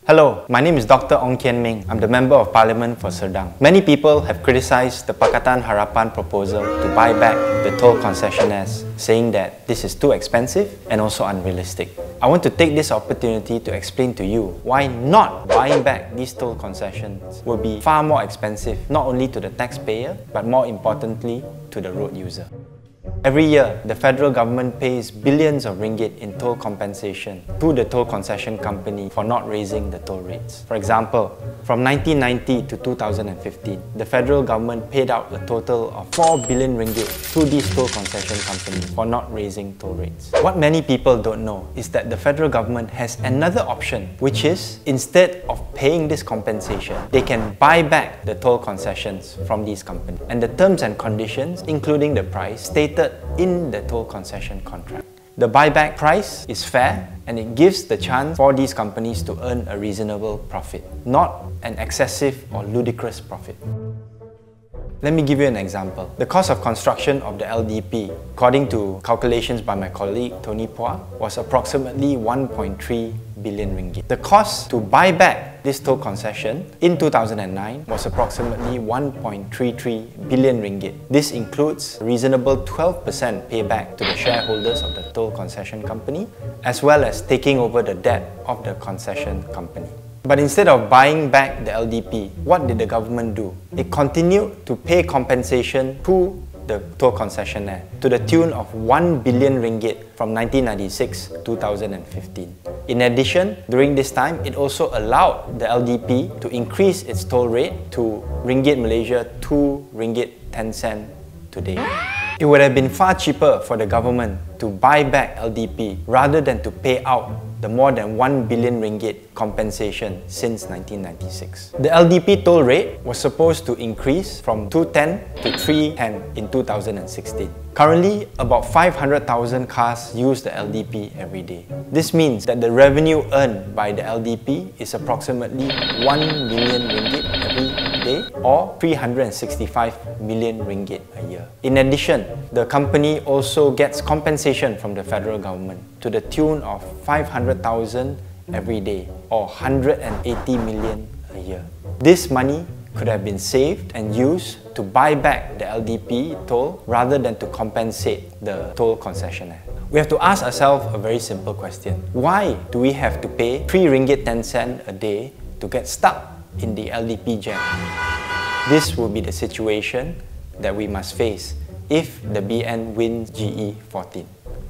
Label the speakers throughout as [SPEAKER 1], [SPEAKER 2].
[SPEAKER 1] Hello, my name is Dr. Ong Kian Ming. I'm the Member of Parliament for Serdang. Many people have criticised the Pakatan Harapan proposal to buy back the toll concessionaires, saying that this is too expensive and also unrealistic. I want to take this opportunity to explain to you why not buying back these toll concessions will be far more expensive, not only to the taxpayer, but more importantly, to the road user. Every year, the federal government pays billions of ringgit in toll compensation to the toll concession company for not raising the toll rates. For example, from 1990 to 2015, the federal government paid out a total of 4 billion ringgit to these toll concession companies for not raising toll rates. What many people don't know is that the federal government has another option, which is, instead of paying this compensation, they can buy back the toll concessions from these companies. And the terms and conditions, including the price, stated in the toll concession contract. The buyback price is fair and it gives the chance for these companies to earn a reasonable profit, not an excessive or ludicrous profit. Let me give you an example. The cost of construction of the LDP, according to calculations by my colleague Tony Phua, was approximately 1.3 billion ringgit. The cost to buy back this toll concession in 2009 was approximately 1.33 billion ringgit. This includes a reasonable 12% payback to the shareholders of the toll concession company, as well as taking over the debt of the concession company. But instead of buying back the LDP, what did the government do? It continued to pay compensation to the toll concessionaire to the tune of 1 billion ringgit from 1996 to 2015. In addition, during this time, it also allowed the LDP to increase its toll rate to Ringgit Malaysia 2 ringgit 10 cent today. It would have been far cheaper for the government to buy back LDP rather than to pay out the more than 1 billion ringgit compensation since 1996. The LDP toll rate was supposed to increase from 210 to 310 in 2016. Currently, about 500,000 cars use the LDP every day. This means that the revenue earned by the LDP is approximately 1 million ringgit every day or 365 million ringgit a year. In addition, the company also gets compensation from the federal government to the tune of 500,000 every day or 180 million a year. This money could have been saved and used to buy back the LDP toll rather than to compensate the toll concessionaire. We have to ask ourselves a very simple question. Why do we have to pay 3 ringgit 10 cent a day to get stuck in the LDP jam? This will be the situation that we must face if the BN wins GE14.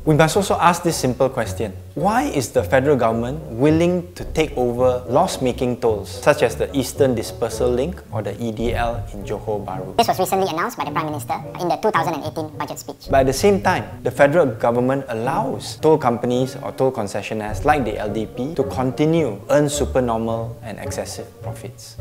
[SPEAKER 1] We must also ask this simple question. Why is the federal government willing to take over loss-making tolls such as the Eastern Dispersal Link or the EDL in Johor Bahru?
[SPEAKER 2] This was recently announced by the Prime Minister in the 2018 budget speech.
[SPEAKER 1] But at the same time, the federal government allows toll companies or toll concessionaires like the LDP to continue earn supernormal and excessive profits.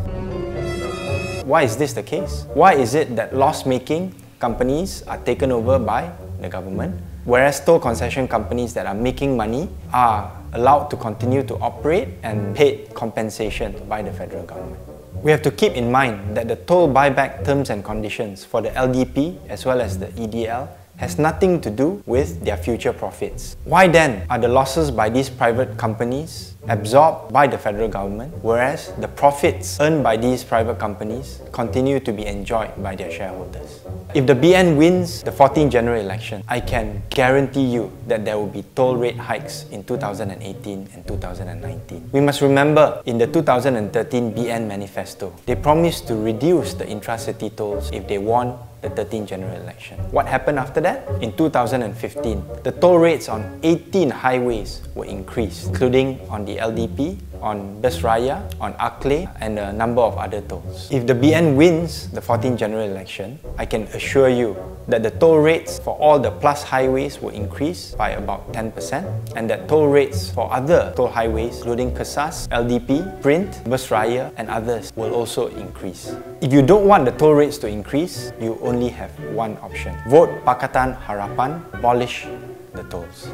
[SPEAKER 1] Why is this the case? Why is it that loss-making companies are taken over by the government, whereas toll concession companies that are making money are allowed to continue to operate and paid compensation by the federal government? We have to keep in mind that the toll buyback terms and conditions for the LDP as well as the EDL has nothing to do with their future profits. Why then are the losses by these private companies absorbed by the federal government, whereas the profits earned by these private companies continue to be enjoyed by their shareholders? If the BN wins the 14th general election, I can guarantee you that there will be toll rate hikes in 2018 and 2019. We must remember, in the 2013 BN manifesto, they promised to reduce the intra-city tolls if they won the 13th general election. What happened after that? In 2015, the toll rates on 18 highways were increased, including on the LDP, on Bus Raya, on Akle, and a number of other tolls. If the BN wins the 14th general election, I can assure you that the toll rates for all the plus highways will increase by about 10%, and that toll rates for other toll highways, including Kesas, LDP, Print, Bus Raya, and others, will also increase. If you don't want the toll rates to increase, you only have one option. Vote Pakatan Harapan, abolish the tolls.